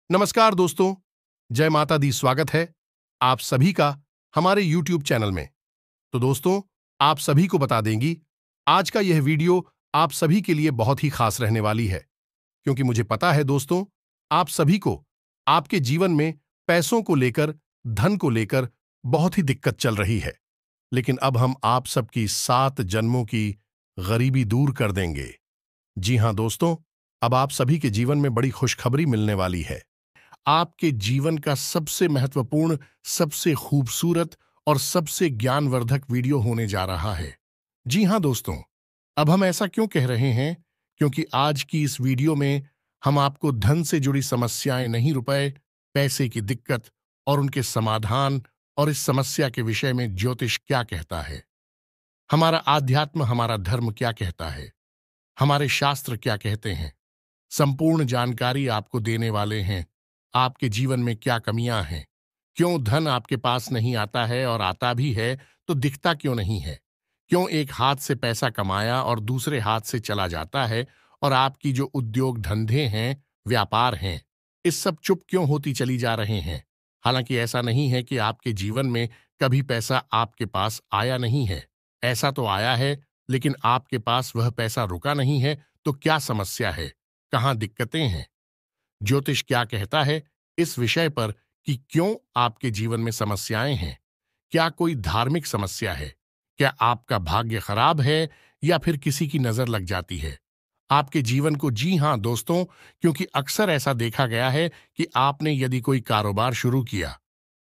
नमस्कार दोस्तों, जय माता दी। स्वागत है आप सभी का हमारे YouTube चैनल में। तो दोस्तों, आप सभी को बता देंगी, आज का यह वीडियो आप सभी के लिए बहुत ही खास रहने वाली है, क्योंकि मुझे पता है दोस्तों, आप सभी को आपके जीवन में पैसों को लेकर, धन को लेकर बहुत ही दिक्कत चल रही है। लेकिन अब हम आप सबकी 7 जन्मों की गरीबी दूर कर देंगे। जी हां दोस्तों, अब आप सभी के जीवन में बड़ी खुशखबरी मिलने वाली है। आपके जीवन का सबसे महत्वपूर्ण, सबसे खूबसूरत और सबसे ज्ञानवर्धक वीडियो होने जा रहा है। जी हां दोस्तों, अब हम ऐसा क्यों कह रहे हैं? क्योंकि आज की इस वीडियो में हम आपको धन से जुड़ी समस्याएं नहीं, रुपए, पैसे की दिक्कत और उनके समाधान, और इस समस्या के विषय में ज्योतिष क्या कहता है, हमारा आध्यात्म, हमारा धर्म क्या कहता है, हमारे शास्त्र क्या कहते हैं, संपूर्ण जानकारी आपको देने वाले हैं। आपके जीवन में क्या कमियां हैं, क्यों धन आपके पास नहीं आता है, और आता भी है तो दिखता क्यों नहीं है, क्यों एक हाथ से पैसा कमाया और दूसरे हाथ से चला जाता है, और आपकी जो उद्योग धंधे हैं, व्यापार हैं, इस सब चुप क्यों होती चली जा रहे हैं। हालांकि ऐसा नहीं है कि आपके जीवन में कभी पैसा आपके पास आया नहीं है, ऐसा तो आया है, लेकिन आपके पास वह पैसा रुका नहीं है। तो क्या समस्या है, कहां दिक्कतें हैं, ज्योतिष क्या कहता है इस विषय पर कि क्यों आपके जीवन में समस्याएं हैं? क्या कोई धार्मिक समस्या है? क्या आपका भाग्य खराब है, या फिर किसी की नजर लग जाती है आपके जीवन को? जी हां दोस्तों, क्योंकि अक्सर ऐसा देखा गया है कि आपने यदि कोई कारोबार शुरू किया,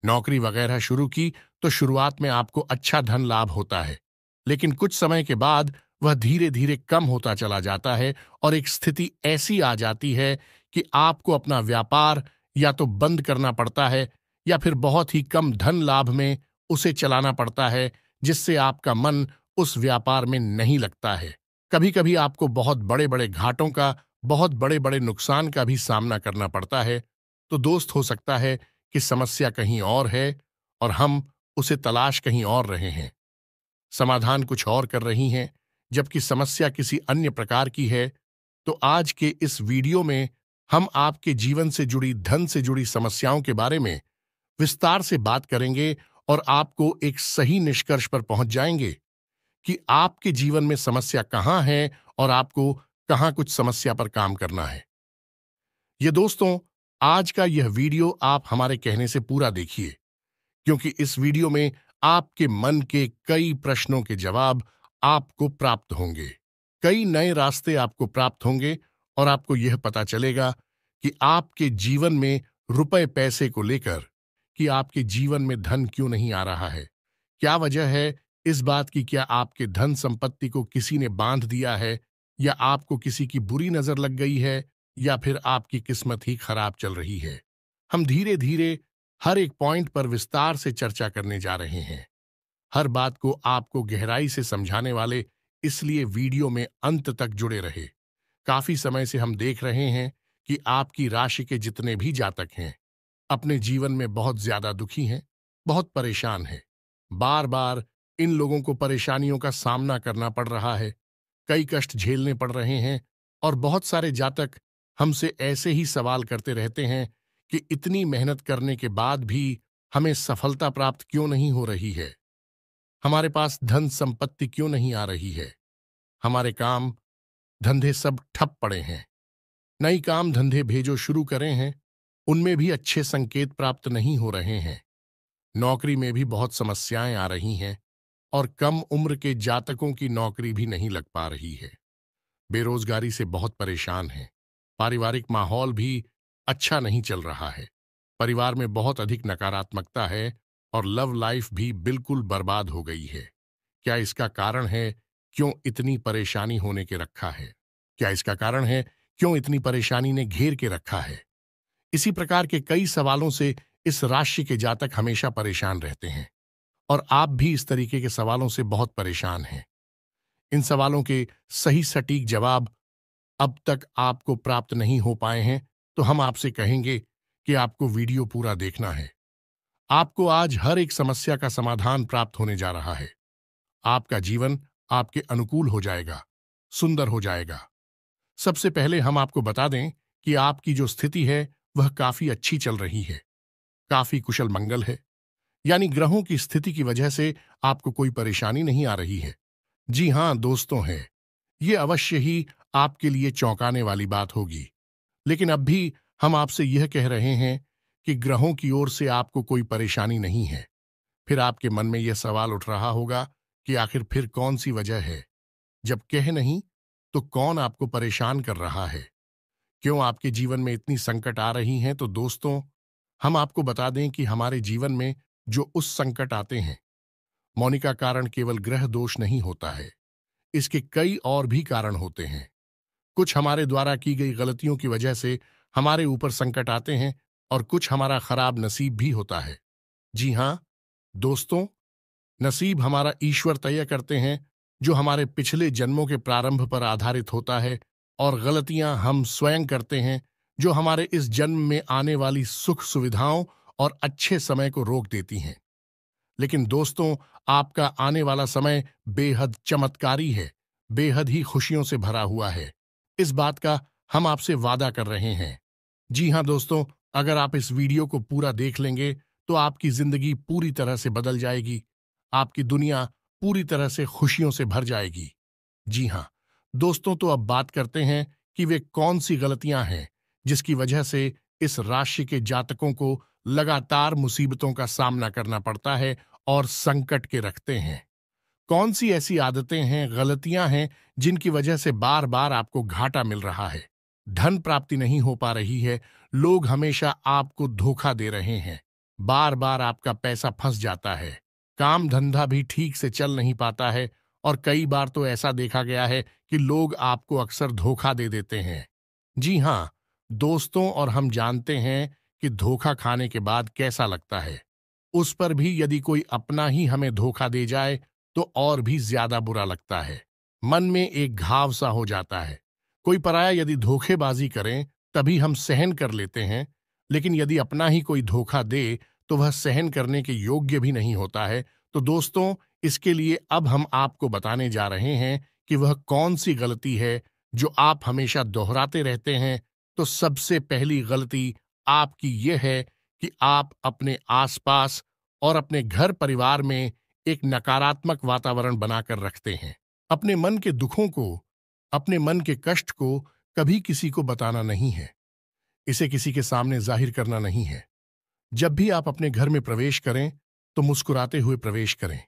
नौकरी वगैरह शुरू की, तो शुरुआत में आपको अच्छा धन लाभ होता है, लेकिन कुछ समय के बाद वह धीरे धीरे कम होता चला जाता है, और एक स्थिति ऐसी आ जाती है कि आपको अपना व्यापार या तो बंद करना पड़ता है, या फिर बहुत ही कम धन लाभ में उसे चलाना पड़ता है, जिससे आपका मन उस व्यापार में नहीं लगता है। कभी कभी आपको बहुत बड़े बड़े घाटों का, बहुत बड़े बड़े नुकसान का भी सामना करना पड़ता है। तो दोस्त, हो सकता है कि समस्या कहीं और है, और हम उसे तलाश कहीं और रहे हैं, समाधान कुछ और कर रही हैं, जबकि समस्या किसी अन्य प्रकार की है। तो आज के इस वीडियो में हम आपके जीवन से जुड़ी, धन से जुड़ी समस्याओं के बारे में विस्तार से बात करेंगे, और आपको एक सही निष्कर्ष पर पहुंच जाएंगे कि आपके जीवन में समस्या कहां है, और आपको कहां कुछ समस्या पर काम करना है। ये दोस्तों, आज का यह वीडियो आप हमारे कहने से पूरा देखिए, क्योंकि इस वीडियो में आपके मन के कई प्रश्नों के जवाब आपको प्राप्त होंगे, कई नए रास्ते आपको प्राप्त होंगे, और आपको यह पता चलेगा कि आपके जीवन में रुपए पैसे को लेकर, कि आपके जीवन में धन क्यों नहीं आ रहा है, क्या वजह है इस बात की। क्या आपके धन संपत्ति को किसी ने बांध दिया है, या आपको किसी की बुरी नजर लग गई है, या फिर आपकी किस्मत ही खराब चल रही है। हम धीरे धीरे हर एक पॉइंट पर विस्तार से चर्चा करने जा रहे हैं, हर बात को आपको गहराई से समझाने वाले, इसलिए वीडियो में अंत तक जुड़े रहे। काफी समय से हम देख रहे हैं कि आपकी राशि के जितने भी जातक हैं, अपने जीवन में बहुत ज्यादा दुखी हैं, बहुत परेशान हैं। बार बार इन लोगों को परेशानियों का सामना करना पड़ रहा है, कई कष्ट झेलने पड़ रहे हैं, और बहुत सारे जातक हमसे ऐसे ही सवाल करते रहते हैं कि इतनी मेहनत करने के बाद भी हमें सफलता प्राप्त क्यों नहीं हो रही है, हमारे पास धन संपत्ति क्यों नहीं आ रही है, हमारे काम धंधे सब ठप पड़े हैं, नई काम धंधे भेजो शुरू करें हैं, उनमें भी अच्छे संकेत प्राप्त नहीं हो रहे हैं, नौकरी में भी बहुत समस्याएं आ रही हैं, और कम उम्र के जातकों की नौकरी भी नहीं लग पा रही है, बेरोजगारी से बहुत परेशान हैं, पारिवारिक माहौल भी अच्छा नहीं चल रहा है, परिवार में बहुत अधिक नकारात्मकता है, और लव लाइफ भी बिल्कुल बर्बाद हो गई है। क्या इसका कारण है क्यों इतनी परेशानी होने के रखा है? क्या इसका कारण है क्यों इतनी परेशानी ने घेर के रखा है? इसी प्रकार के कई सवालों से इस राशि के जातक हमेशा परेशान रहते हैं, और आप भी इस तरीके के सवालों से बहुत परेशान हैं। इन सवालों के सही सटीक जवाब अब तक आपको प्राप्त नहीं हो पाए हैं, तो हम आपसे कहेंगे कि आपको वीडियो पूरा देखना है। आपको आज हर एक समस्या का समाधान प्राप्त होने जा रहा है, आपका जीवन आपके अनुकूल हो जाएगा, सुंदर हो जाएगा। सबसे पहले हम आपको बता दें कि आपकी जो स्थिति है वह काफी अच्छी चल रही है, काफी कुशल मंगल है। यानी ग्रहों की स्थिति की वजह से आपको कोई परेशानी नहीं आ रही है। जी हां दोस्तों, है ये अवश्य ही आपके लिए चौंकाने वाली बात होगी। लेकिन अब भी हम आपसे यह कह रहे हैं कि ग्रहों की ओर से आपको कोई परेशानी नहीं है। फिर आपके मन में यह सवाल उठ रहा होगा कि आखिर फिर कौन सी वजह है? जब कह नहीं, तो कौन आपको परेशान कर रहा है? क्यों आपके जीवन में इतनी संकट आ रही हैं? तो दोस्तों, हम आपको बता दें कि हमारे जीवन में जो उस संकट आते हैं, मौनी का कारण केवल ग्रह दोष नहीं होता है। इसके कई और भी कारण होते हैं। कुछ हमारे द्वारा की गई गलतियों की वजह से हमारे ऊपर संकट आते हैं और कुछ हमारा खराब नसीब भी होता है। जी हां दोस्तों, नसीब हमारा ईश्वर तय करते हैं, जो हमारे पिछले जन्मों के प्रारंभ पर आधारित होता है, और गलतियां हम स्वयं करते हैं, जो हमारे इस जन्म में आने वाली सुख सुविधाओं और अच्छे समय को रोक देती हैं। लेकिन दोस्तों, आपका आने वाला समय बेहद चमत्कारी है, बेहद ही खुशियों से भरा हुआ है। इस बात का हम आपसे वादा कर रहे हैं। जी हां दोस्तों, अगर आप इस वीडियो को पूरा देख लेंगे तो आपकी जिंदगी पूरी तरह से बदल जाएगी। आपकी दुनिया पूरी तरह से खुशियों से भर जाएगी। जी हां दोस्तों, तो अब बात करते हैं कि वे कौन सी गलतियां हैं जिसकी वजह से इस राशि के जातकों को लगातार मुसीबतों का सामना करना पड़ता है और संकट के रखते हैं। कौन सी ऐसी आदतें हैं, गलतियां हैं, जिनकी वजह से बार बार आपको घाटा मिल रहा है, धन प्राप्ति नहीं हो पा रही है, लोग हमेशा आपको धोखा दे रहे हैं, बार बार आपका पैसा फंस जाता है, काम धंधा भी ठीक से चल नहीं पाता है, और कई बार तो ऐसा देखा गया है कि लोग आपको अक्सर धोखा दे देते हैं। जी हां दोस्तों, और हम जानते हैं कि धोखा खाने के बाद कैसा लगता है। उस पर भी यदि कोई अपना ही हमें धोखा दे जाए तो और भी ज्यादा बुरा लगता है। मन में एक घाव सा हो जाता है। कोई पराया यदि धोखेबाजी करें तभी हम सहन कर लेते हैं, लेकिन यदि अपना ही कोई धोखा दे तो वह सहन करने के योग्य भी नहीं होता है। तो दोस्तों, इसके लिए अब हम आपको बताने जा रहे हैं कि वह कौन सी गलती है जो आप हमेशा दोहराते रहते हैं। तो सबसे पहली गलती आपकी यह है कि आप अपने आसपास और अपने घर परिवार में एक नकारात्मक वातावरण बनाकर रखते हैं। अपने मन के दुखों को, अपने मन के कष्ट को कभी किसी को बताना नहीं है, इसे किसी के सामने जाहिर करना नहीं है। जब भी आप अपने घर में प्रवेश करें तो मुस्कुराते हुए प्रवेश करें।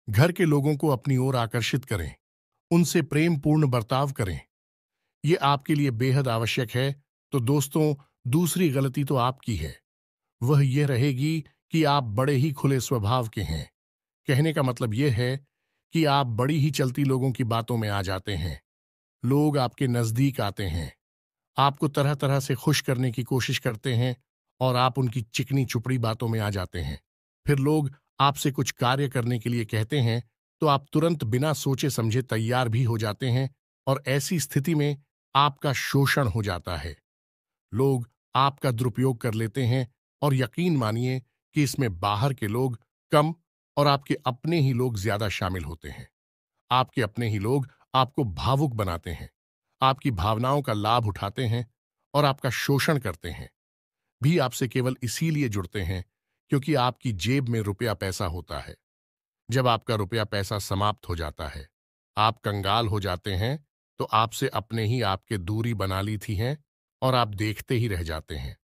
घर के लोगों को अपनी ओर आकर्षित करें, उनसे प्रेम पूर्ण बर्ताव करें। ये आपके लिए बेहद आवश्यक है। तो दोस्तों, दूसरी गलती तो आपकी है, वह यह रहेगी कि आप बड़े ही खुले स्वभाव के हैं। कहने का मतलब यह है कि आप बड़ी ही चलती लोगों की बातों में आ जाते हैं। लोग आपके नजदीक आते हैं, आपको तरह तरह से खुश करने की कोशिश करते हैं, और आप उनकी चिकनी चुपड़ी बातों में आ जाते हैं। फिर लोग आपसे कुछ कार्य करने के लिए कहते हैं तो आप तुरंत बिना सोचे समझे तैयार भी हो जाते हैं, और ऐसी स्थिति में आपका शोषण हो जाता है। लोग आपका दुरुपयोग कर लेते हैं, और यकीन मानिए कि इसमें बाहर के लोग कम और आपके अपने ही लोग ज्यादा शामिल होते हैं। आपके अपने ही लोग आपको भावुक बनाते हैं, आपकी भावनाओं का लाभ उठाते हैं और आपका शोषण करते हैं। भी आपसे केवल इसीलिए जुड़ते हैं क्योंकि आपकी जेब में रुपया पैसा होता है। जब आपका रुपया पैसा समाप्त हो जाता है, आप कंगाल हो जाते हैं, तो आपसे अपने ही आपके दूरी बना ली थी हैं, और आप देखते ही रह जाते हैं।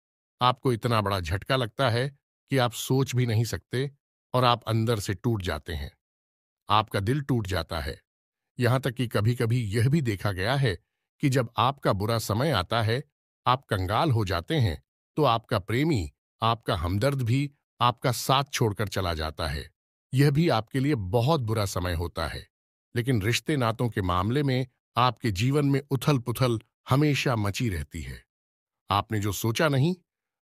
आपको इतना बड़ा झटका लगता है कि आप सोच भी नहीं सकते, और आप अंदर से टूट जाते हैं। आपका दिल टूट जाता है। यहां तक कि कभी कभी यह भी देखा गया है कि जब आपका बुरा समय आता है, आप कंगाल हो जाते हैं, तो आपका प्रेमी, आपका हमदर्द भी आपका साथ छोड़कर चला जाता है। यह भी आपके लिए बहुत बुरा समय होता है। लेकिन रिश्ते नातों के मामले में आपके जीवन में उथल पुथल हमेशा मची रहती है। आपने जो सोचा नहीं,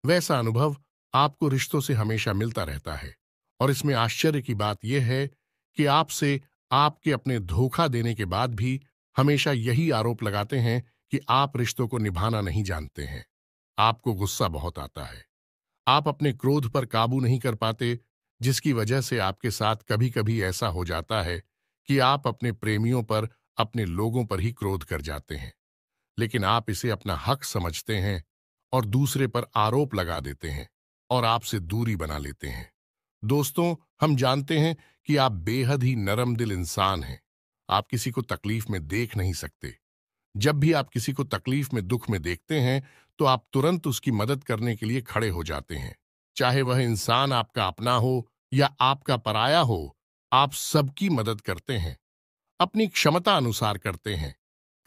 वैसा अनुभव आपको रिश्तों से हमेशा मिलता रहता है। और इसमें आश्चर्य की बात यह है कि आपसे आपके अपने धोखा देने के बाद भी हमेशा यही आरोप लगाते हैं कि आप रिश्तों को निभाना नहीं जानते हैं। आपको गुस्सा बहुत आता है, आप अपने क्रोध पर काबू नहीं कर पाते, जिसकी वजह से आपके साथ कभी कभी ऐसा हो जाता है कि आप अपने प्रेमियों पर, अपने लोगों पर ही क्रोध कर जाते हैं। लेकिन आप इसे अपना हक समझते हैं और दूसरे पर आरोप लगा देते हैं और आपसे दूरी बना लेते हैं। दोस्तों, हम जानते हैं कि आप बेहद ही नरम दिल इंसान हैं। आप किसी को तकलीफ में देख नहीं सकते। जब भी आप किसी को तकलीफ में, दुख में देखते हैं, तो आप तुरंत उसकी मदद करने के लिए खड़े हो जाते हैं। चाहे वह इंसान आपका अपना हो या आपका पराया हो, आप सबकी मदद करते हैं। अपनी क्षमता अनुसार करते हैं।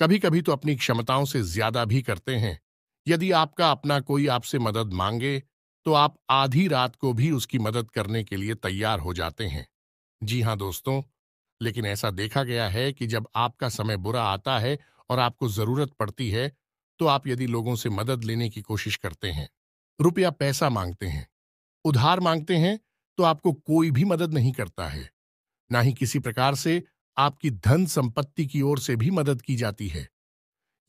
कभी कभी तो अपनी क्षमताओं से ज्यादा भी करते हैं। यदि आपका अपना कोई आपसे मदद मांगे, तो आप आधी रात को भी उसकी मदद करने के लिए तैयार हो जाते हैं। जी हाँ दोस्तों, लेकिन ऐसा देखा गया है कि जब आपका समय बुरा आता है और आपको जरूरत पड़ती है, तो आप यदि लोगों से मदद लेने की कोशिश करते हैं, रुपया पैसा मांगते हैं, उधार मांगते हैं, तो आपको कोई भी मदद नहीं करता है। ना ही किसी प्रकार से आपकी धन संपत्ति की ओर से भी मदद की जाती है।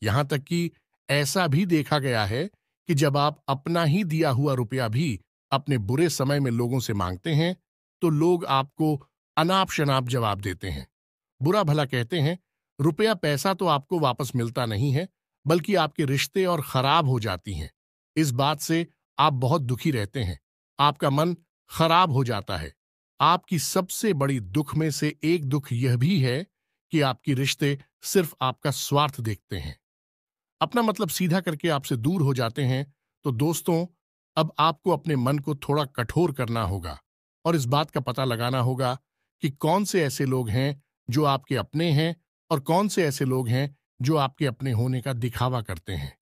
यहां तक कि ऐसा भी देखा गया है कि जब आप अपना ही दिया हुआ रुपया भी अपने बुरे समय में लोगों से मांगते हैं, तो लोग आपको अनाप शनाप जवाब देते हैं, बुरा भला कहते हैं। रुपया पैसा तो आपको वापस मिलता नहीं है, बल्कि आपके रिश्ते और खराब हो जाती हैं। इस बात से आप बहुत दुखी रहते हैं। आपका मन खराब हो जाता है। आपकी सबसे बड़ी दुख में से एक दुख यह भी है कि आपके रिश्ते सिर्फ आपका स्वार्थ देखते हैं, अपना मतलब सीधा करके आपसे दूर हो जाते हैं। तो दोस्तों, अब आपको अपने मन को थोड़ा कठोर करना होगा और इस बात का पता लगाना होगा कि कौन से ऐसे लोग हैं जो आपके अपने हैं और कौन से ऐसे लोग हैं जो आपके अपने होने का दिखावा करते हैं।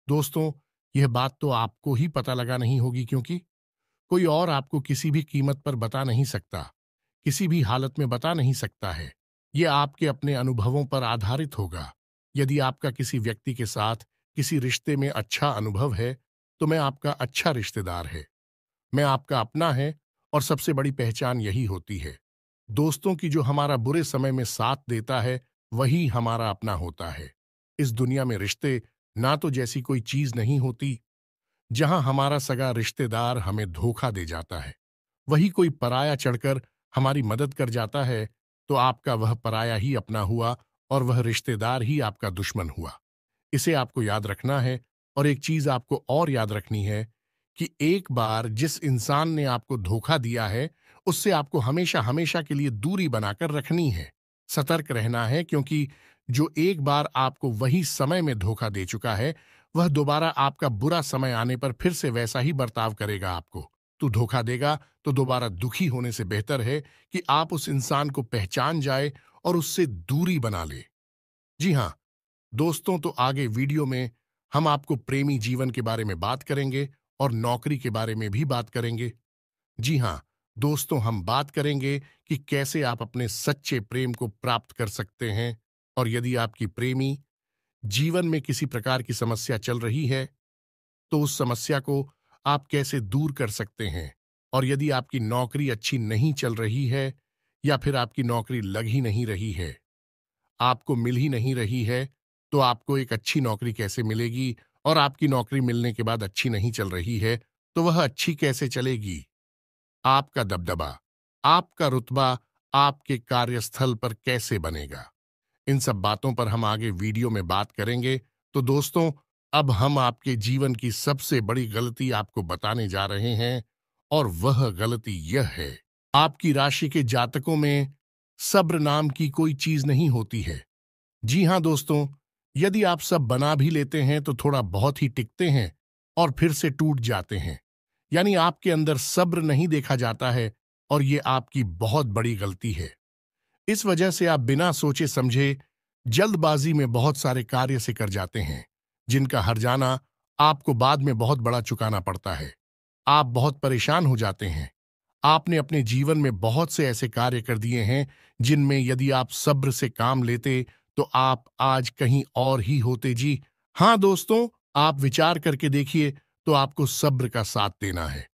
दोस्तों, यह बात तो आपको ही पता लगा नहीं होगी, क्योंकि कोई और आपको किसी भी कीमत पर बता नहीं सकता, किसी भी हालत में बता नहीं सकता है। यह आपके अपने अनुभवों पर आधारित होगा। यदि आपका किसी व्यक्ति के साथ किसी रिश्ते में अच्छा अनुभव है, तो मैं आपका अच्छा रिश्तेदार है, मैं आपका अपना है, और सबसे बड़ी पहचान यही होती है। दोस्तों की जो हमारा बुरे समय में साथ देता है, वही हमारा अपना होता है। इस दुनिया में रिश्ते ना तो जैसी कोई चीज नहीं होती। जहां हमारा सगा रिश्तेदार हमें धोखा दे जाता है, वही कोई पराया चढ़कर हमारी मदद कर जाता है, तो आपका वह पराया ही अपना हुआ और वह रिश्तेदार ही आपका दुश्मन हुआ। इसे आपको याद रखना है। और एक चीज आपको और याद रखनी है कि एक बार जिस इंसान ने आपको धोखा दिया है, उससे आपको हमेशा हमेशा के लिए दूरी बनाकर रखनी है। सतर्क रहना है, क्योंकि जो एक बार आपको वही समय में धोखा दे चुका है, वह दोबारा आपका बुरा समय आने पर फिर से वैसा ही बर्ताव करेगा आपको। तू धोखा देगा तो दोबारा दुखी होने से बेहतर है कि आप उस इंसान को पहचान जाए और उससे दूरी बना ले। जी हाँ दोस्तों, तो आगे वीडियो में हम आपको प्रेमी जीवन के बारे में बात करेंगे और नौकरी के बारे में भी बात करेंगे। जी हाँ दोस्तों, हम बात करेंगे कि कैसे आप अपने सच्चे प्रेम को प्राप्त कर सकते हैं, और यदि आपकी प्रेमी जीवन में किसी प्रकार की समस्या चल रही है, तो उस समस्या को आप कैसे दूर कर सकते हैं। और यदि आपकी नौकरी अच्छी नहीं चल रही है, या फिर आपकी नौकरी लग ही नहीं रही है, आपको मिल ही नहीं रही है, तो आपको एक अच्छी नौकरी कैसे मिलेगी, और आपकी नौकरी मिलने के बाद अच्छी नहीं चल रही है, तो वह अच्छी कैसे चलेगी। आपका दबदबा, आपका रुतबा आपके कार्यस्थल पर कैसे बनेगा, इन सब बातों पर हम आगे वीडियो में बात करेंगे। तो दोस्तों, अब हम आपके जीवन की सबसे बड़ी गलती आपको बताने जा रहे हैं, और वह गलती यह है, आपकी राशि के जातकों में सब्र नाम की कोई चीज नहीं होती है। जी हां दोस्तों, यदि आप सब बना भी लेते हैं तो थोड़ा बहुत ही टिकते हैं और फिर से टूट जाते हैं। यानी आपके अंदर सब्र नहीं देखा जाता है, और ये आपकी बहुत बड़ी गलती है। इस वजह से आप बिना सोचे समझे जल्दबाजी में बहुत सारे कार्य से कर जाते हैं, जिनका हर्जाना आपको बाद में बहुत बड़ा चुकाना पड़ता है। आप बहुत परेशान हो जाते हैं। आपने अपने जीवन में बहुत से ऐसे कार्य कर दिए हैं जिनमें यदि आप सब्र से काम लेते, तो आप आज कहीं और ही होते। जी हाँ दोस्तों, आप विचार करके देखिए, तो आपको सब्र का साथ देना है।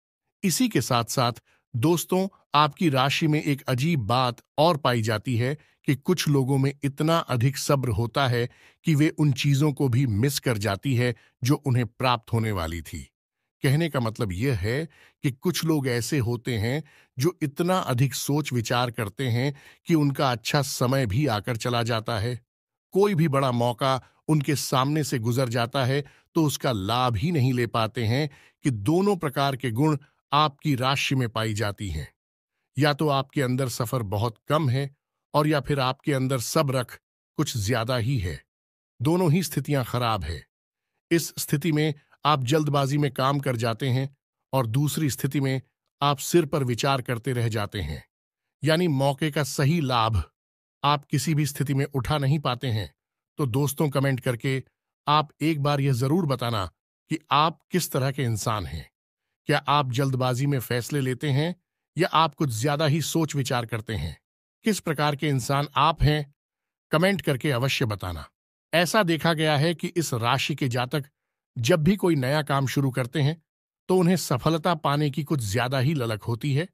इसी के साथ साथ दोस्तों, आपकी राशि में एक अजीब बात और पाई जाती है कि कुछ लोगों में इतना अधिक सब्र होता है कि वे उन चीजों को भी मिस कर जाती है जो उन्हें प्राप्त होने वाली थी। कहने का मतलब यह है कि कुछ लोग ऐसे होते हैं जो इतना अधिक सोच विचार करते हैं कि उनका अच्छा समय भी आकर चला जाता है। कोई भी बड़ा मौका उनके सामने से गुजर जाता है तो उसका लाभ ही नहीं ले पाते हैं कि दोनों प्रकार के गुण आपकी राशि में पाई जाती हैं। या तो आपके अंदर सफर बहुत कम है और या फिर आपके अंदर सब्र कुछ ज्यादा ही है। दोनों ही स्थितियां खराब है। इस स्थिति में आप जल्दबाजी में काम कर जाते हैं और दूसरी स्थिति में आप सिर पर विचार करते रह जाते हैं, यानी मौके का सही लाभ आप किसी भी स्थिति में उठा नहीं पाते हैं। तो दोस्तों, कमेंट करके आप एक बार यह जरूर बताना कि आप किस तरह के इंसान हैं। क्या आप जल्दबाजी में फैसले लेते हैं या आप कुछ ज्यादा ही सोच विचार करते हैं? किस प्रकार के इंसान आप हैं, कमेंट करके अवश्य बताना। ऐसा देखा गया है कि इस राशि के जातक जब भी कोई नया काम शुरू करते हैं तो उन्हें सफलता पाने की कुछ ज्यादा ही ललक होती है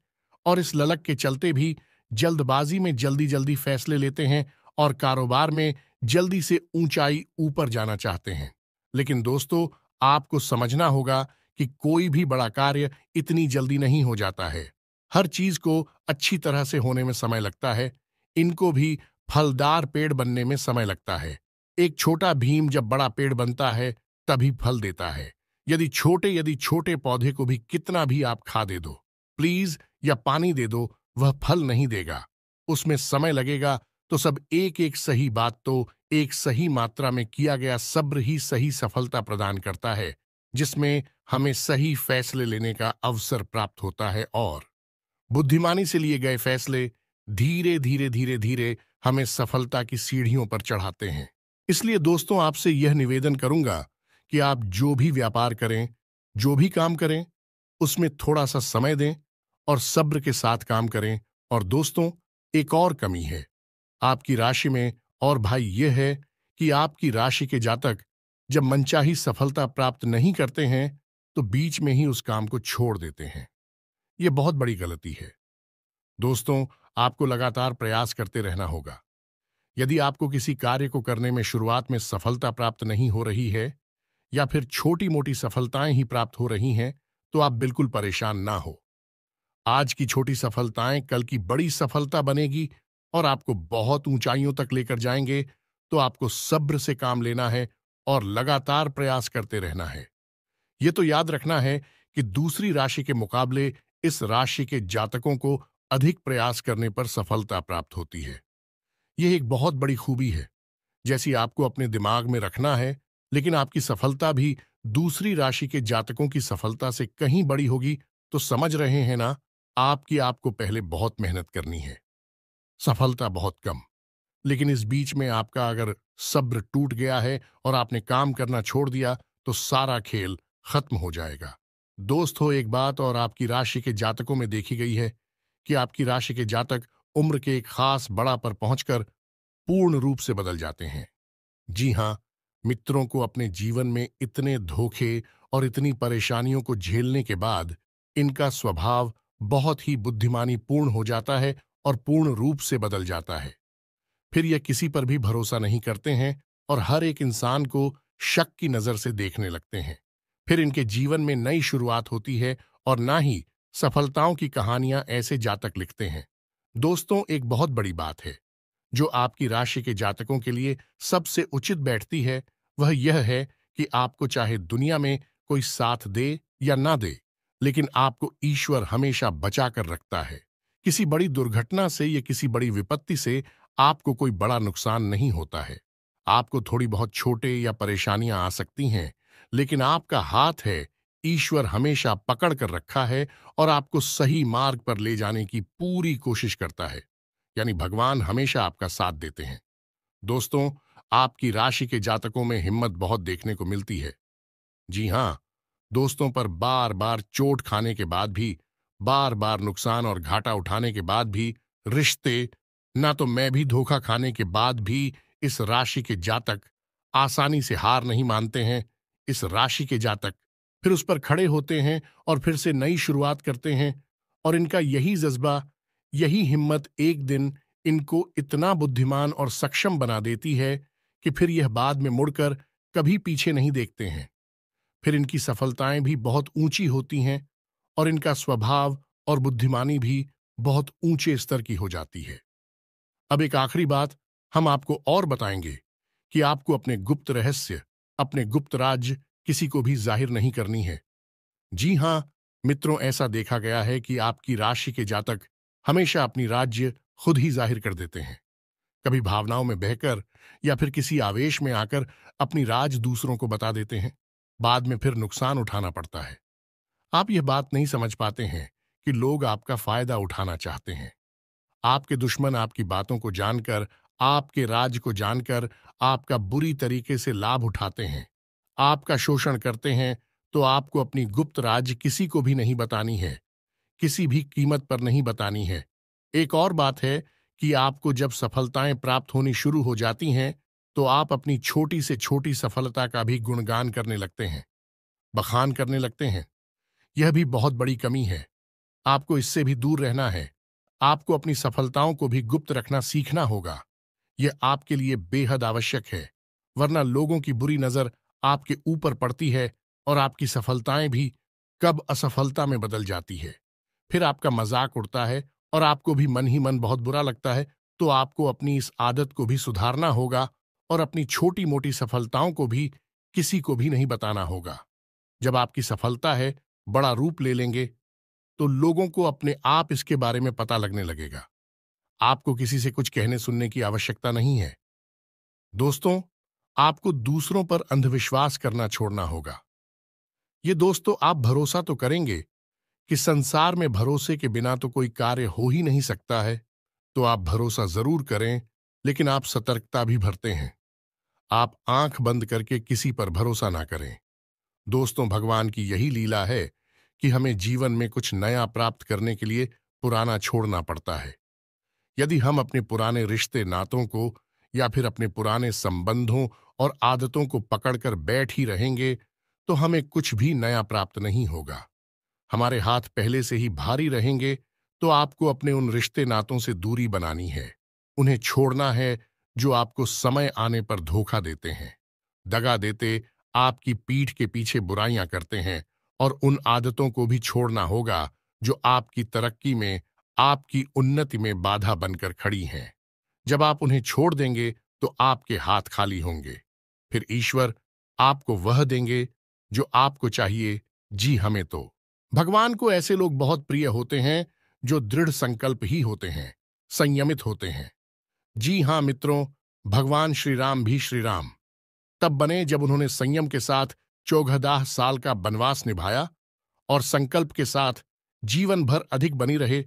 और इस ललक के चलते भी जल्दबाजी में जल्दी जल्दी फैसले लेते हैं और कारोबार में जल्दी से ऊंचाई ऊपर जाना चाहते हैं। लेकिन दोस्तों, आपको समझना होगा कि कोई भी बड़ा कार्य इतनी जल्दी नहीं हो जाता है। हर चीज को अच्छी तरह से होने में समय लगता है। इनको भी फलदार पेड़ बनने में समय लगता है। एक छोटा भीम जब बड़ा पेड़ बनता है तभी फल देता है। यदि छोटे पौधे को भी कितना भी आप खा दे दो, प्लीज, या पानी दे दो, वह फल नहीं देगा। उसमें समय लगेगा। तो सब एक एक सही बात तो एक सही मात्रा में किया गया सब्र ही सही सफलता प्रदान करता है, जिसमें हमें सही फैसले लेने का अवसर प्राप्त होता है और बुद्धिमानी से लिए गए फैसले धीरे धीरे धीरे धीरे हमें सफलता की सीढ़ियों पर चढ़ाते हैं। इसलिए दोस्तों, आपसे यह निवेदन करूंगा कि आप जो भी व्यापार करें, जो भी काम करें, उसमें थोड़ा सा समय दें और सब्र के साथ काम करें। और दोस्तों, एक और कमी है आपकी राशि में, और भाई यह है कि आपकी राशि के जातक जब मनचाही सफलता प्राप्त नहीं करते हैं तो बीच में ही उस काम को छोड़ देते हैं। यह बहुत बड़ी गलती है। दोस्तों, आपको लगातार प्रयास करते रहना होगा। यदि आपको किसी कार्य को करने में शुरुआत में सफलता प्राप्त नहीं हो रही है या फिर छोटी मोटी सफलताएं ही प्राप्त हो रही हैं, तो आप बिल्कुल परेशान ना हो। आज की छोटी सफलताएं कल की बड़ी सफलता बनेगी और आपको बहुत ऊंचाइयों तक लेकर जाएंगे। तो आपको सब्र से काम लेना है और लगातार प्रयास करते रहना है। यह तो याद रखना है कि दूसरी राशि के मुकाबले इस राशि के जातकों को अधिक प्रयास करने पर सफलता प्राप्त होती है। यह एक बहुत बड़ी खूबी है, जैसी आपको अपने दिमाग में रखना है। लेकिन आपकी सफलता भी दूसरी राशि के जातकों की सफलता से कहीं बड़ी होगी। तो समझ रहे हैं ना, आपको पहले बहुत मेहनत करनी है, सफलता बहुत कम। लेकिन इस बीच में आपका अगर सब्र टूट गया है और आपने काम करना छोड़ दिया तो सारा खेल खत्म हो जाएगा। दोस्त हो, एक बात और आपकी राशि के जातकों में देखी गई है कि आपकी राशि के जातक उम्र के एक खास बड़ा पर पहुंचकर पूर्ण रूप से बदल जाते हैं। जी हां, मित्रों को अपने जीवन में इतने धोखे और इतनी परेशानियों को झेलने के बाद इनका स्वभाव बहुत ही बुद्धिमानी पूर्ण हो जाता है और पूर्ण रूप से बदल जाता है। फिर यह किसी पर भी भरोसा नहीं करते हैं और हर एक इंसान को शक की नजर से देखने लगते हैं। फिर इनके जीवन में नई शुरुआत होती है और ना ही सफलताओं की कहानियां ऐसे जातक लिखते हैं। दोस्तों, एक बहुत बड़ी बात है जो आपकी राशि के जातकों के लिए सबसे उचित बैठती है, वह यह है कि आपको चाहे दुनिया में कोई साथ दे या ना दे, लेकिन आपको ईश्वर हमेशा बचा कर रखता है। किसी बड़ी दुर्घटना से या किसी बड़ी विपत्ति से आपको कोई बड़ा नुकसान नहीं होता है। आपको थोड़ी बहुत छोटे या परेशानियां आ सकती हैं, लेकिन आपका हाथ है, ईश्वर हमेशा पकड़ कर रखा है और आपको सही मार्ग पर ले जाने की पूरी कोशिश करता है। यानी भगवान हमेशा आपका साथ देते हैं। दोस्तों, आपकी राशि के जातकों में हिम्मत बहुत देखने को मिलती है। जी हां, दोस्तों पर बार बार चोट खाने के बाद भी, बार बार नुकसान और घाटा उठाने के बाद भी, रिश्ते ना तो मैं भी धोखा खाने के बाद भी इस राशि के जातक आसानी से हार नहीं मानते हैं। इस राशि के जातक फिर उस पर खड़े होते हैं और फिर से नई शुरुआत करते हैं। और इनका यही जज्बा, यही हिम्मत एक दिन इनको इतना बुद्धिमान और सक्षम बना देती है कि फिर यह बाद में मुड़कर कभी पीछे नहीं देखते हैं। फिर इनकी सफलताएं भी बहुत ऊंची होती हैं और इनका स्वभाव और बुद्धिमानी भी बहुत ऊंचे स्तर की हो जाती है। अब एक आखिरी बात हम आपको और बताएंगे कि आपको अपने गुप्त रहस्य, अपने गुप्त राज किसी को भी जाहिर नहीं करनी है। जी हां मित्रों, ऐसा देखा गया है कि आपकी राशि के जातक हमेशा अपनी राज्य खुद ही जाहिर कर देते हैं। कभी भावनाओं में बहकर या फिर किसी आवेश में आकर अपनी राज दूसरों को बता देते हैं। बाद में फिर नुकसान उठाना पड़ता है। आप यह बात नहीं समझ पाते हैं कि लोग आपका फायदा उठाना चाहते हैं। आपके दुश्मन आपकी बातों को जानकर, आपके राज को जानकर आपका बुरी तरीके से लाभ उठाते हैं, आपका शोषण करते हैं। तो आपको अपनी गुप्त राज किसी को भी नहीं बतानी है, किसी भी कीमत पर नहीं बतानी है। एक और बात है कि आपको जब सफलताएं प्राप्त होनी शुरू हो जाती हैं, तो आप अपनी छोटी से छोटी सफलता का भी गुणगान करने लगते हैं, बखान करने लगते हैं। यह भी बहुत बड़ी कमी है। आपको इससे भी दूर रहना है। आपको अपनी सफलताओं को भी गुप्त रखना सीखना होगा। यह आपके लिए बेहद आवश्यक है, वरना लोगों की बुरी नजर आपके ऊपर पड़ती है और आपकी सफलताएं भी कब असफलता में बदल जाती है। फिर आपका मजाक उड़ता है और आपको भी मन ही मन बहुत बुरा लगता है। तो आपको अपनी इस आदत को भी सुधारना होगा और अपनी छोटी मोटी सफलताओं को भी किसी को भी नहीं बताना होगा। जब आपकी सफलता है बड़ा रूप ले लेंगे, तो लोगों को अपने आप इसके बारे में पता लगने लगेगा। आपको किसी से कुछ कहने सुनने की आवश्यकता नहीं है। दोस्तों, आपको दूसरों पर अंधविश्वास करना छोड़ना होगा। ये दोस्तों, आप भरोसा तो करेंगे कि संसार में भरोसे के बिना तो कोई कार्य हो ही नहीं सकता है। तो आप भरोसा जरूर करें, लेकिन आप सतर्कता भी बरतें हैं। आप आंख बंद करके किसी पर भरोसा ना करें। दोस्तों, भगवान की यही लीला है कि हमें जीवन में कुछ नया प्राप्त करने के लिए पुराना छोड़ना पड़ता है। यदि हम अपने पुराने रिश्ते नातों को या फिर अपने पुराने संबंधों और आदतों को पकड़कर बैठ ही रहेंगे, तो हमें कुछ भी नया प्राप्त नहीं होगा। हमारे हाथ पहले से ही भारी रहेंगे। तो आपको अपने उन रिश्ते नातों से दूरी बनानी है। उन्हें छोड़ना है जो आपको समय आने पर धोखा देते हैं, दगा देते, आपकी पीठ के पीछे बुराइयां करते हैं। और उन आदतों को भी छोड़ना होगा जो आपकी तरक्की में, आपकी उन्नति में बाधा बनकर खड़ी हैं। जब आप उन्हें छोड़ देंगे तो आपके हाथ खाली होंगे। फिर ईश्वर आपको वह देंगे जो आपको चाहिए। जी हमें तो भगवान को ऐसे लोग बहुत प्रिय होते हैं जो दृढ़ संकल्प ही होते हैं, संयमित होते हैं। जी हां मित्रों, भगवान श्री राम भी श्री राम तब बने जब उन्होंने संयम के साथ 14 साल का वनवास निभाया और संकल्प के साथ जीवन भर अधिक बनी रहे।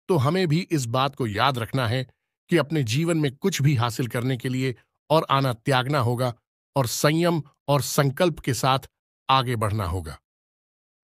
तो हमें भी इस बात को याद रखना है कि अपने जीवन में कुछ भी हासिल करने के लिए और आना त्यागना होगा और संयम और संकल्प के साथ आगे बढ़ना होगा।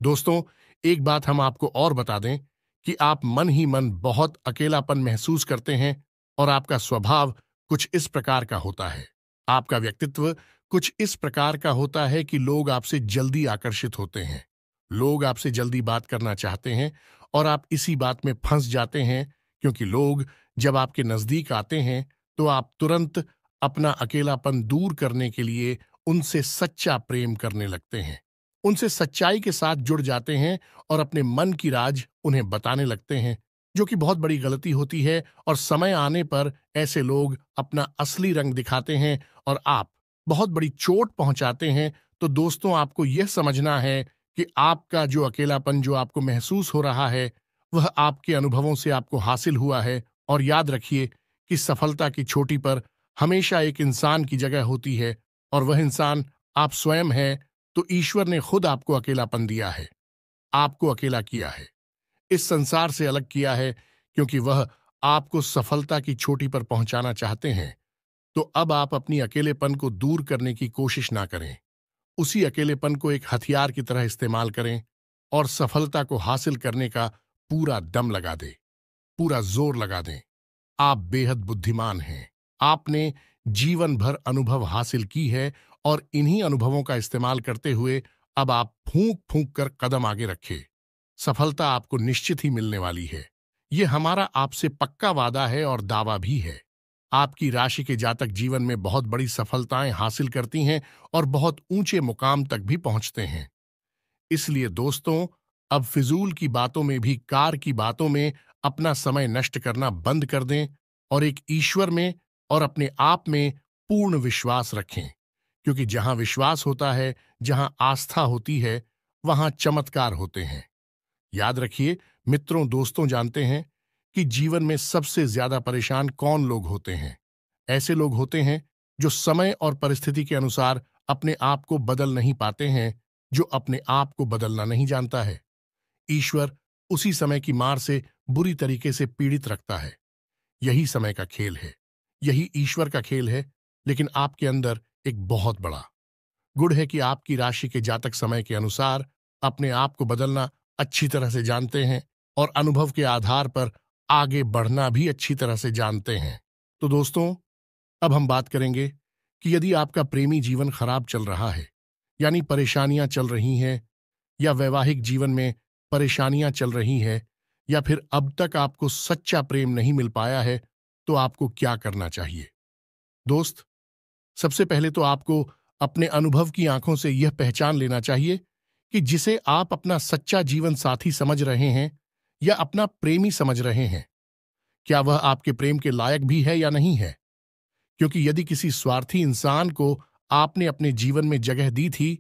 दोस्तों, एक बात हम आपको और बता दें कि आप मन ही मन बहुत अकेलापन महसूस करते हैं और आपका स्वभाव कुछ इस प्रकार का होता है। आपका व्यक्तित्व कुछ इस प्रकार का होता है कि लोग आपसे जल्दी आकर्षित होते हैं। लोग आपसे जल्दी बात करना चाहते हैं और आप इसी बात में फंस जाते हैं, क्योंकि लोग जब आपके नजदीक आते हैं तो आप तुरंत अपना अकेलापन दूर करने के लिए उनसे सच्चा प्रेम करने लगते हैं, उनसे सच्चाई के साथ जुड़ जाते हैं और अपने मन की राज उन्हें बताने लगते हैं, जो कि बहुत बड़ी गलती होती है। और समय आने पर ऐसे लोग अपना असली रंग दिखाते हैं और आप बहुत बड़ी चोट पहुंचाते हैं। तो दोस्तों, आपको यह समझना है कि आपका जो अकेलापन जो आपको महसूस हो रहा है, वह आपके अनुभवों से आपको हासिल हुआ है। और याद रखिए कि सफलता की चोटी पर हमेशा एक इंसान की जगह होती है और वह इंसान आप स्वयं हैं। तो ईश्वर ने खुद आपको अकेलापन दिया है, आपको अकेला किया है, इस संसार से अलग किया है, क्योंकि वह आपको सफलता की चोटी पर पहुंचाना चाहते हैं। तो अब आप अपनी अकेलेपन को दूर करने की कोशिश ना करें। उसी अकेलेपन को एक हथियार की तरह इस्तेमाल करें और सफलता को हासिल करने का पूरा दम लगा दें, पूरा जोर लगा दें। आप बेहद बुद्धिमान हैं। आपने जीवन भर अनुभव हासिल की है और इन्हीं अनुभवों का इस्तेमाल करते हुए अब आप फूंक फूंक कर कदम आगे रखें। सफलता आपको निश्चित ही मिलने वाली है। ये हमारा आपसे पक्का वादा है और दावा भी है। आपकी राशि के जातक जीवन में बहुत बड़ी सफलताएं हासिल करती हैं और बहुत ऊंचे मुकाम तक भी पहुंचते हैं। इसलिए दोस्तों, अब फिजूल की बातों में भी, कार की बातों में अपना समय नष्ट करना बंद कर दें और एक ईश्वर में और अपने आप में पूर्ण विश्वास रखें, क्योंकि जहां विश्वास होता है, जहां आस्था होती है, वहां चमत्कार होते हैं। याद रखिए मित्रों, दोस्तों, जानते हैं कि जीवन में सबसे ज्यादा परेशान कौन लोग होते हैं? ऐसे लोग होते हैं जो समय और परिस्थिति के अनुसार अपने आप को बदल नहीं पाते हैं, जो अपने आप को बदलना नहीं जानता है। ईश्वर उसी समय की मार से बुरी तरीके से पीड़ित रखता है। यही समय का खेल है, यही ईश्वर का खेल है। लेकिन आपके अंदर एक बहुत बड़ा गुण है कि आपकी राशि के जातक समय के अनुसार अपने आप को बदलना अच्छी तरह से जानते हैं और अनुभव के आधार पर आगे बढ़ना भी अच्छी तरह से जानते हैं। तो दोस्तों, अब हम बात करेंगे कि यदि आपका प्रेमी जीवन खराब चल रहा है, यानी परेशानियां चल रही हैं, या वैवाहिक जीवन में परेशानियां चल रही हैं, या फिर अब तक आपको सच्चा प्रेम नहीं मिल पाया है, तो आपको क्या करना चाहिए? दोस्त, सबसे पहले तो आपको अपने अनुभव की आंखों से यह पहचान लेना चाहिए कि जिसे आप अपना सच्चा जीवन साथी समझ रहे हैं या अपना प्रेमी समझ रहे हैं, क्या वह आपके प्रेम के लायक भी है या नहीं है। क्योंकि यदि किसी स्वार्थी इंसान को आपने अपने जीवन में जगह दी थी,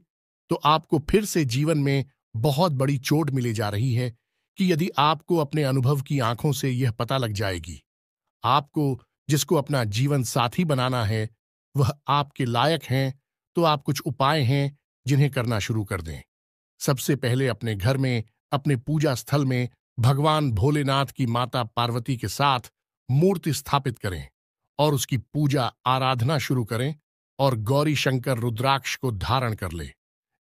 तो आपको फिर से जीवन में बहुत बड़ी चोट मिले जा रही है कि यदि आपको अपने अनुभव की आंखों से यह पता लग जाएगी, आपको जिसको अपना जीवन साथी बनाना है वह आपके लायक हैं, तो आप कुछ उपाय हैं जिन्हें करना शुरू कर दें। सबसे पहले अपने घर में, अपने पूजा स्थल में भगवान भोलेनाथ की माता पार्वती के साथ मूर्ति स्थापित करें और उसकी पूजा आराधना शुरू करें और गौरी शंकर रुद्राक्ष को धारण कर ले।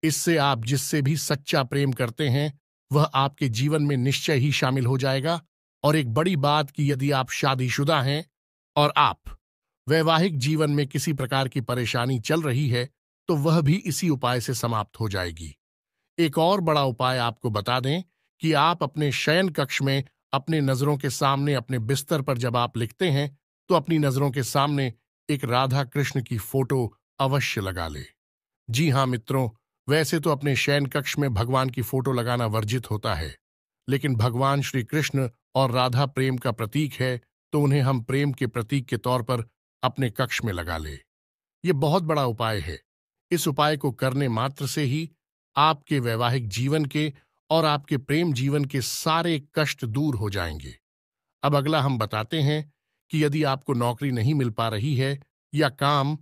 इससे आप जिससे भी सच्चा प्रेम करते हैं वह आपके जीवन में निश्चय ही शामिल हो जाएगा। और एक बड़ी बात कि यदि आप शादीशुदा हैं और आप वैवाहिक जीवन में किसी प्रकार की परेशानी चल रही है, तो वह भी इसी उपाय से समाप्त हो जाएगी। एक और बड़ा उपाय आपको बता दें कि आप अपने शयन कक्ष में अपने नजरों के सामने, अपने बिस्तर पर जब आप लिखते हैं, तो अपनी नजरों के सामने एक राधा कृष्ण की फोटो अवश्य लगा ले। जी हाँ मित्रों, वैसे तो अपने शयन कक्ष में भगवान की फोटो लगाना वर्जित होता है, लेकिन भगवान श्री कृष्ण और राधा प्रेम का प्रतीक है, तो उन्हें हम प्रेम के प्रतीक के तौर पर अपने कक्ष में लगा ले। ये बहुत बड़ा उपाय है। इस उपाय को करने मात्र से ही आपके वैवाहिक जीवन के और आपके प्रेम जीवन के सारे कष्ट दूर हो जाएंगे। अब अगला हम बताते हैं कि यदि आपको नौकरी नहीं मिल पा रही है या काम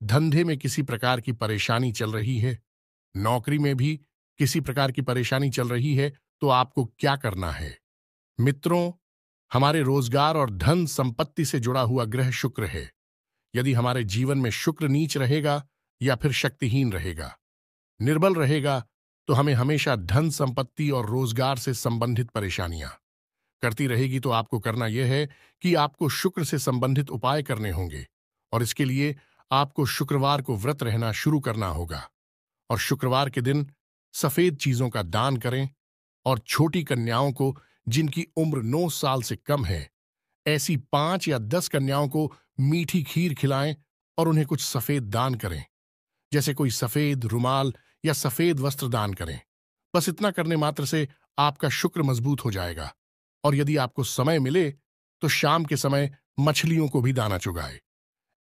धंधे में किसी प्रकार की परेशानी चल रही है, नौकरी में भी किसी प्रकार की परेशानी चल रही है, तो आपको क्या करना है? मित्रों, हमारे रोजगार और धन संपत्ति से जुड़ा हुआ ग्रह शुक्र है। यदि हमारे जीवन में शुक्र नीच रहेगा या फिर शक्तिहीन रहेगा, निर्बल रहेगा, तो हमें हमेशा धन संपत्ति और रोजगार से संबंधित परेशानियां करती रहेगी। तो आपको करना यह है कि आपको शुक्र से संबंधित उपाय करने होंगे, और इसके लिए आपको शुक्रवार को व्रत रहना शुरू करना होगा। और शुक्रवार के दिन सफेद चीजों का दान करें और छोटी कन्याओं को जिनकी उम्र 9 साल से कम है, ऐसी 5 या 10 कन्याओं को मीठी खीर खिलाएं और उन्हें कुछ सफेद दान करें, जैसे कोई सफेद रुमाल या सफेद वस्त्र दान करें। बस इतना करने मात्र से आपका शुक्र मजबूत हो जाएगा। और यदि आपको समय मिले तो शाम के समय मछलियों को भी दाना चुगाए।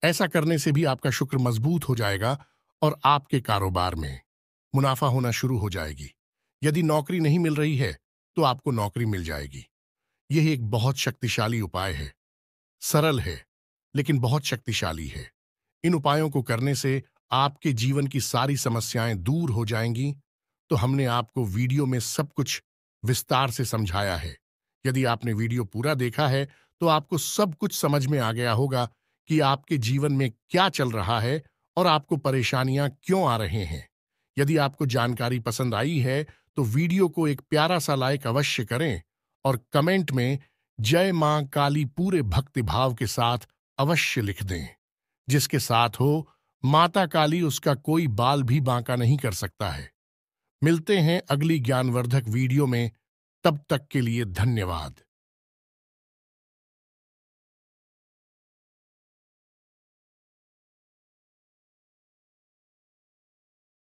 ऐसा करने से भी आपका शुक्र मजबूत हो जाएगा और आपके कारोबार में मुनाफा होना शुरू हो जाएगी। यदि नौकरी नहीं मिल रही है तो आपको नौकरी मिल जाएगी। यह एक बहुत शक्तिशाली उपाय है, सरल है लेकिन बहुत शक्तिशाली है। इन उपायों को करने से आपके जीवन की सारी समस्याएं दूर हो जाएंगी। तो हमने आपको वीडियो में सब कुछ विस्तार से समझाया है। यदि आपने वीडियो पूरा देखा है तो आपको सब कुछ समझ में आ गया होगा कि आपके जीवन में क्या चल रहा है और आपको परेशानियां क्यों आ रहे हैं। यदि आपको जानकारी पसंद आई है तो वीडियो को एक प्यारा सा लाइक अवश्य करें और कमेंट में जय मां काली पूरे भक्ति भाव के साथ अवश्य लिख दें। जिसके साथ हो माता काली, उसका कोई बाल भी बांका नहीं कर सकता है। मिलते हैं अगली ज्ञानवर्धक वीडियो में, तब तक के लिए धन्यवाद।